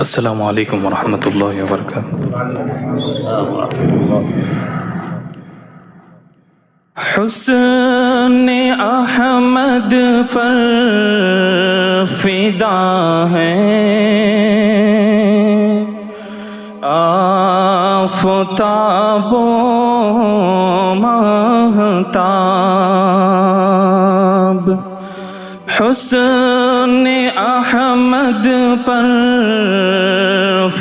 السلام علیکم ورحمۃ اللہ وبرکاتہ۔ حسن احمد پر فدا ہے آفتاب و ماہتاب، حسن احمد پر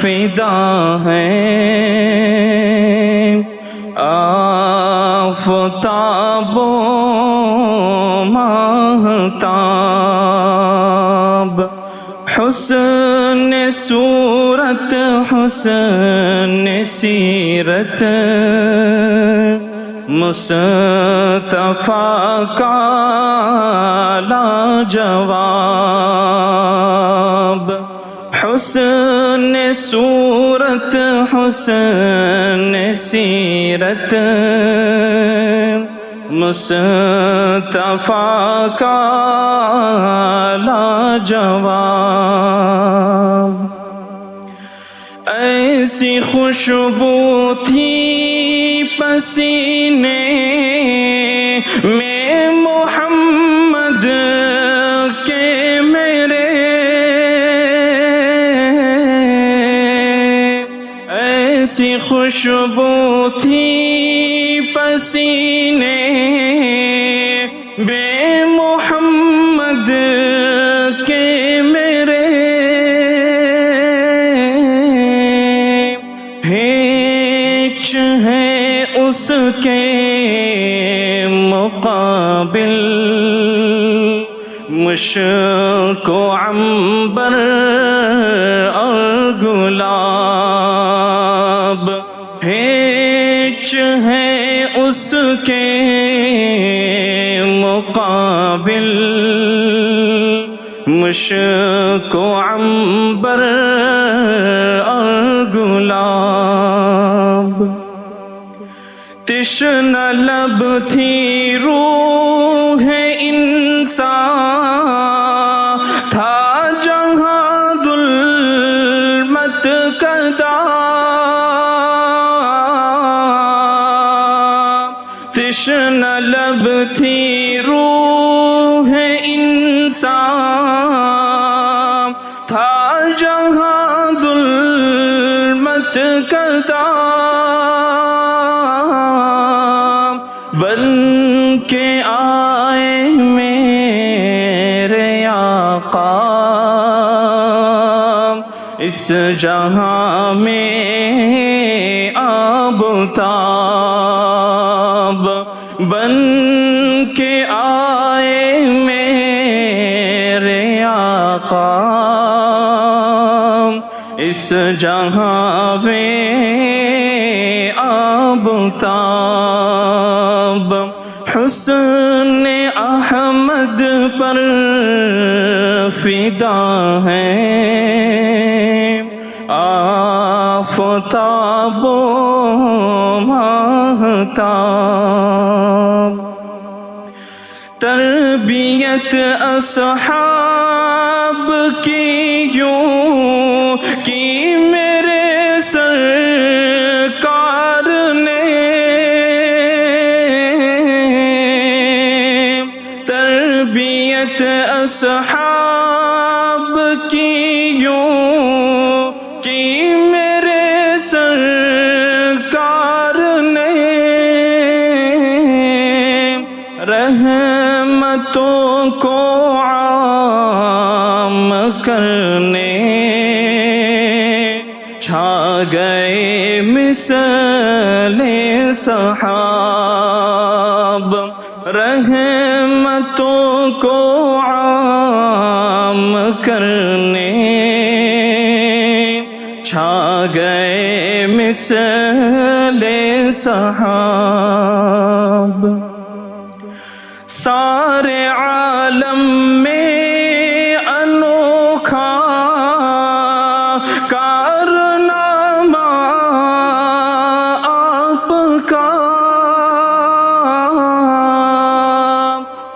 فدا ہے آفتاب و ماہتاب، حسن صورت حسن سیرت مصطفیٰ کا لاجواب، حسن صورت حسن سیرت مصطفیٰ کا لاجواب، ایسی خوشبو تھی پسینے میں محمد کے میرے، ایسی خوشبو تھی پسینے بے محمد کے میرے، ہیچ ہے اس کے مقابل مشک و عنبر اور گلاب، ہیچ ہے اس کے مقابل مشک و عنبر اور گلاب، تشنہ لب تھی روح انسان تھا جہاں ظلمت کدا، تشنہ لب تھی روح انسان تھا جہاں ظلمت کدا، بن کے آئے میرے آقا اس جہاں میں آبتاب، بن کے آئے میرے آقا اس جہاں میں آبتاب، حسن احمد پر فدا ہے آفتاب و ماہتاب، تربیت اصحاب کی یوں کی میرے سرکار نے، تربیت اصحاب کی یوں کی میرے سرکار نے، رحمتوں کو عام کرنے چھا گئے مثل سحاب، رحمتوں کو عام کرنے چھا گئے مثل سحاب، سارے عالم میں انوکھا کارنامہ آپ کا،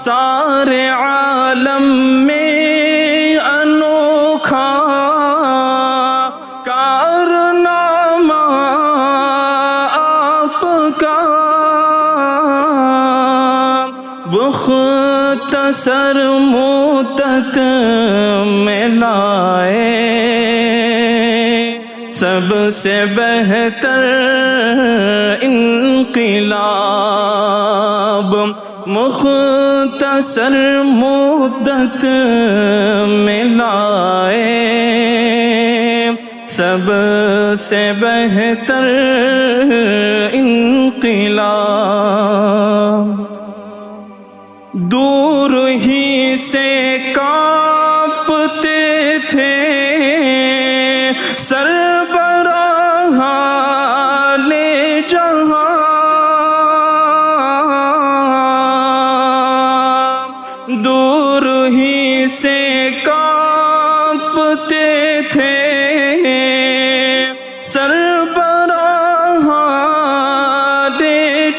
سارے عالم میں انوکھا مختصر مدت میں لائے سب سے بہتر انقلاب، مختصر مدت میں لائے سب سے بہتر انقلاب۔ دور ہی سے کانپتے تھے سربراہان جہاں، دور ہی سے کانپتے تھے سربراہان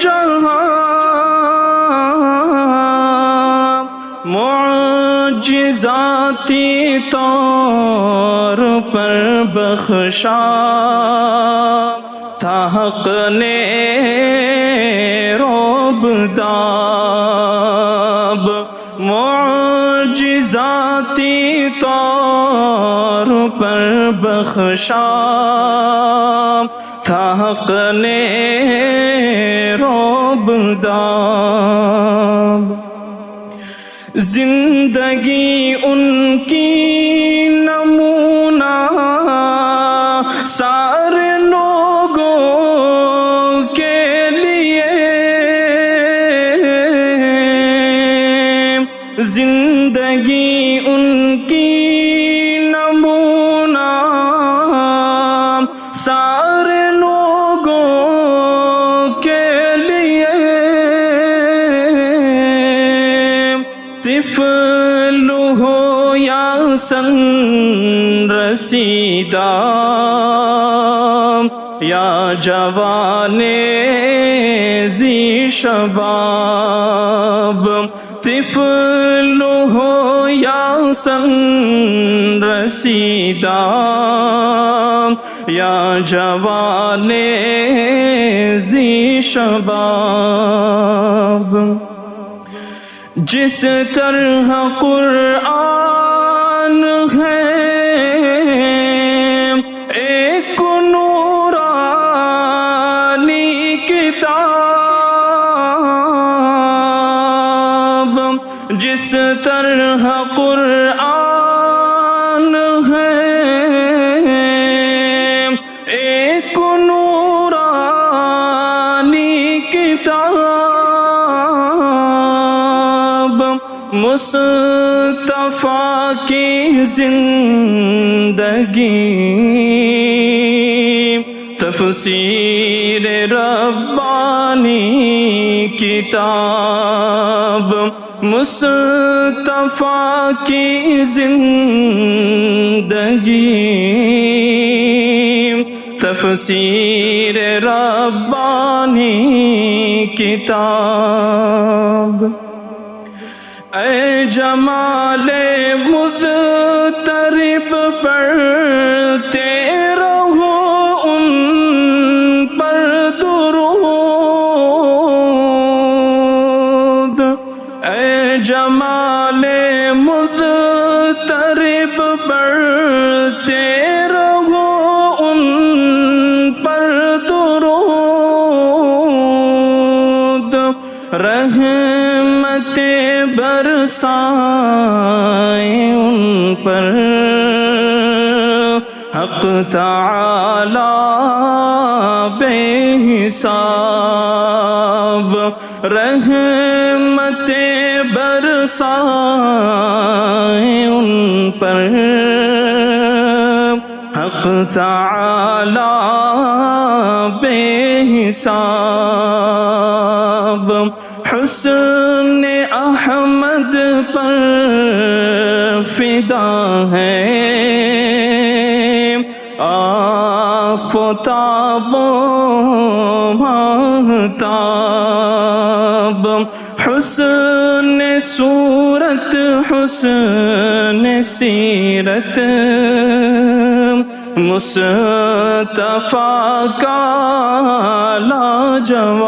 جہاں، معجزاتی طور پر بخشا تھا حق نے رعب داب، معجزاتی طور پر بخشا تھا حق نے رعب داب۔ زندگی ان کی نمونہ سارے لوگوں کے لیے، زندگی ان کی نمونہ سارے لوگوں کے لیے، طفل ہو یا سن رسیدہ یا جوان ذی شباب، طفل ہو یا سن رسیدہ یا جوان ذی شباب، جس طرح قرآن ہے ایک نورانی کتاب، جس طرح قرآن ہے ایک نورانی کتاب، مصطفیٰ کی زندگی تفسیر ربانی کتاب، مصطفیٰ کی زندگی تفسیر ربانی کتاب۔ اے جمال مضطرب پڑھتے رہو ان پر درود، اے جمال مضطرب پڑھتے رہو ان پر درود، رحمتیں برسائیں ان پر حق تعالی بے حساب، رحمتیں برسائیں ان پر حق تعالی بے حساب، حسن احمد پر فدا ہے آفتاب و ماہتاب، حسن صورت حسن سیرت مصطفیٰ کا لاجواب،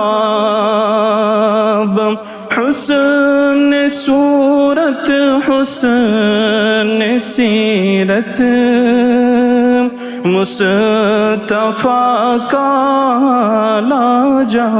حسن صورت صورت حسن سیرت مصطفیٰ کا لاجواب